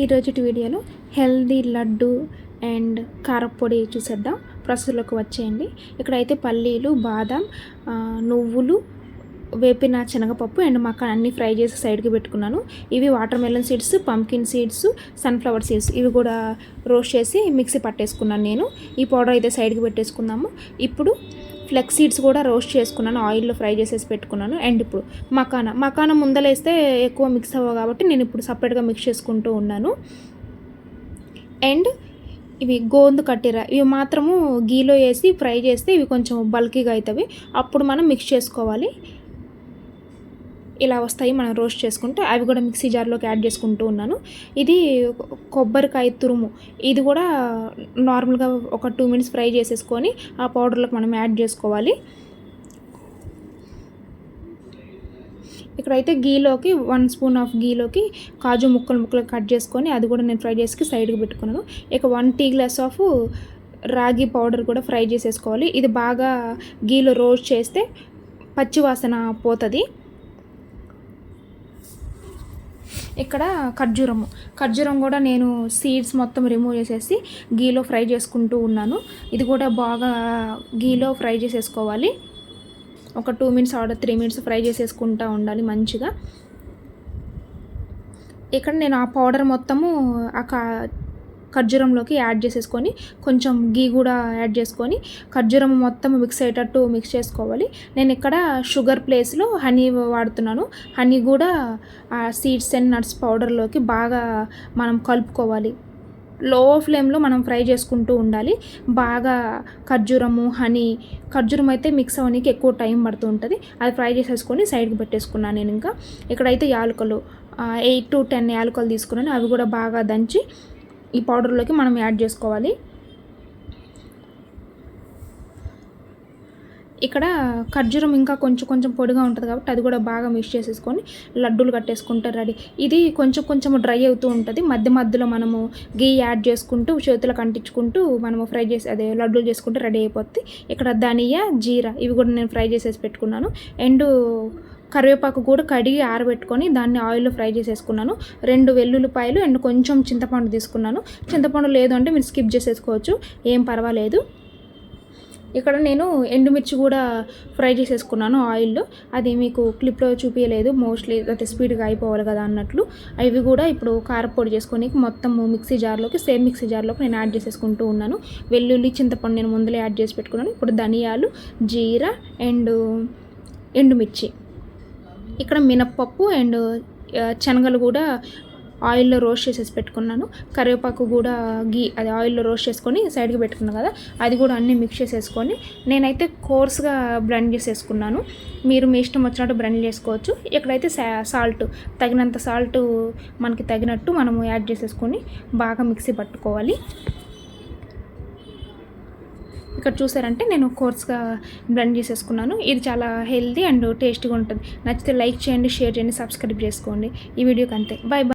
ఈరోజుటి వీడియోలో healthy laddu and కారపొడి చూసేద్దాం. ప్రాసెస్లోకి వచ్చేయండి. ఇక్కడైతే పల్లీలు, బాదం, నువ్వులు, వేపిన శనగపప్పు అండ్ మకాన్ అన్నీ ఫ్రై చేసి సైడ్కి పెట్టుకున్నాను. ఇవి water melon seeds, pumpkin seeds, sunflower seeds ఇవి కూడా రోస్ట్ చేసి మిక్సీ పట్టేసుకున్నాను నేను. ఈ పౌడర్ అయితే సైడ్కి పెట్టేసుకుందాము. ఇప్పుడు ఫ్లెక్స్ సీడ్స్ కూడా రోస్ట్ చేసుకున్నాను, ఆయిల్లో ఫ్రై చేసేసి పెట్టుకున్నాను. అండ్ ఇప్పుడు మకానా ముందలేస్తే ఎక్కువ మిక్స్ అవ్వవు కాబట్టి నేను ఇప్పుడు సపరేట్గా మిక్స్ చేసుకుంటూ ఉన్నాను. అండ్ ఇవి గోందు కట్టిరా, ఇవి మాత్రము గీలో వేసి ఫ్రై చేస్తే ఇవి కొంచెం బల్కీగా అవుతాయి. అప్పుడు మనం మిక్స్ చేసుకోవాలి. ఇలా వస్తాయి మనం రోస్ట్ చేసుకుంటే. అవి కూడా మిక్సీ జార్లోకి యాడ్ చేసుకుంటూ ఉన్నాను. ఇది కొబ్బరికాయ తురుము, ఇది కూడా నార్మల్గా ఒక 2 minutes ఫ్రై చేసేసుకొని ఆ పౌడర్లోకి మనం యాడ్ చేసుకోవాలి. ఇక్కడైతే గీలోకి 1 spoon ఆఫ్ గీలోకి కాజు ముక్కలు కట్ చేసుకొని అది కూడా నేను ఫ్రై చేసి సైడ్కి పెట్టుకున్నాను. ఇక 1 టీ గ్లాస్ ఆఫ్ రాగి పౌడర్ కూడా ఫ్రై చేసేసుకోవాలి. ఇది బాగా గీలో రోస్ట్ చేస్తే పచ్చి వాసన పోతుంది. ఇక్కడ ఖర్జూరం కూడా నేను సీడ్స్ మొత్తం రిమూవ్ చేసేసి గీలో ఫ్రై చేసుకుంటూ ఉన్నాను. ఇది కూడా బాగా గీలో ఫ్రై చేసేసుకోవాలి. ఒక 2 minutes ఆర్ 3 minutes ఫ్రై చేసేసుకుంటూ ఉండాలి మంచిగా. ఇక్కడ నేను ఆ పౌడర్ మొత్తము ఖర్జూరంలోకి యాడ్ చేసేసుకొని కొంచెం గీ కూడా యాడ్ చేసుకొని ఖర్జూరం మొత్తం మిక్స్ అయ్యేటట్టు మిక్స్ చేసుకోవాలి. నేను ఇక్కడ షుగర్ ప్లేస్లో హనీ వాడుతున్నాను. హనీ కూడా సీడ్స్ అండ్ నట్స్ పౌడర్లోకి బాగా మనం కలుపుకోవాలి. లో ఫ్లేమ్లో మనం ఫ్రై చేసుకుంటూ ఉండాలి. బాగా ఖర్జూరం అయితే మిక్స్ అవ్వడానికి ఎక్కువ టైం పడుతూ ఉంటుంది. అది ఫ్రై చేసేసుకొని సైడ్కి పెట్టేసుకున్నాను నేను. ఇంకా ఇక్కడైతే యాలకులు 8 to 10 యాలకులు తీసుకున్నాను. అవి కూడా బాగా దంచి ఈ పౌడర్లోకి మనం యాడ్ చేసుకోవాలి. ఇక్కడ ఖర్జూరం ఇంకా కొంచెం పొడిగా ఉంటుంది కాబట్టి అది కూడా బాగా మిక్స్ చేసేసుకొని లడ్డూలు కట్టేసుకుంటే రెడీ. ఇది కొంచెం డ్రై అవుతూ ఉంటుంది. మధ్యలో మనము గీ యాడ్ చేసుకుంటూ చేతులకు అంటించుకుంటూ మనము ఫ్రై చేసి అదే లడ్డూలు చేసుకుంటే రెడీ అయిపోతుంది. ఇక్కడ ధనియా, జీరా ఇవి కూడా నేను ఫ్రై చేసేసి పెట్టుకున్నాను. అండ్ కరివేపాకు కూడా కడిగి ఆరబెట్టుకొని దాన్ని ఆయిల్లో ఫ్రై చేసేసుకున్నాను. 2 వెల్లుల్లిపాయలు అండ్ కొంచెం చింతపండు తీసుకున్నాను. చింతపండు లేదు అంటే మీరు స్కిప్ చేసేసుకోవచ్చు, ఏం పర్వాలేదు. ఇక్కడ నేను ఎండుమిర్చి కూడా ఫ్రై చేసేసుకున్నాను ఆయిల్లో. అది మీకు క్లిప్లో చూపించలేదు, మోస్ట్లీ అయితే స్పీడ్గా అయిపోవాలి కదా అన్నట్లు. అవి కూడా ఇప్పుడు కారపొడి చేసుకొని మొత్తం మిక్సీ జార్లోకి నేను యాడ్ చేసేసుకుంటూ ఉన్నాను. వెల్లుల్లి, చింతపండు నేను ముందులే యాడ్ చేసి పెట్టుకున్నాను. ఇప్పుడు ధనియాలు, జీరా అండ్ ఎండుమిర్చి, ఇక్కడ మినప్పప్పు అండ్ శనగలు కూడా ఆయిల్లో రోస్ట్ చేసేసి పెట్టుకున్నాను. కరివేపాకు కూడా అది ఆయిల్లో రోస్ట్ చేసుకొని సైడ్కి పెట్టుకున్నాను కదా, అది కూడా అన్నీ మిక్స్ చేసేసుకొని నేనైతే కోర్స్గా బ్లెండ్ చేసేసుకున్నాను. మీరు మీ ఇష్టం వచ్చినట్టు బ్లెండ్ చేసుకోవచ్చు. ఇక్కడైతే సాల్ట్, తగినంత సాల్ట్ మనకి తగినట్టు మనము యాడ్ చేసేసుకొని బాగా మిక్సీ పట్టుకోవాలి. ఇక్కడ చూసారంటే నేను కోర్స్గా బ్లెండ్ చేసేసుకున్నాను. ఇది చాలా హెల్తీ అండ్ టేస్టీగా ఉంటుంది. నచ్చితే లైక్ చేయండి, షేర్ చేయండి, సబ్స్క్రైబ్ చేసుకోండి. ఈ వీడియోకి అంతే. బాయ్.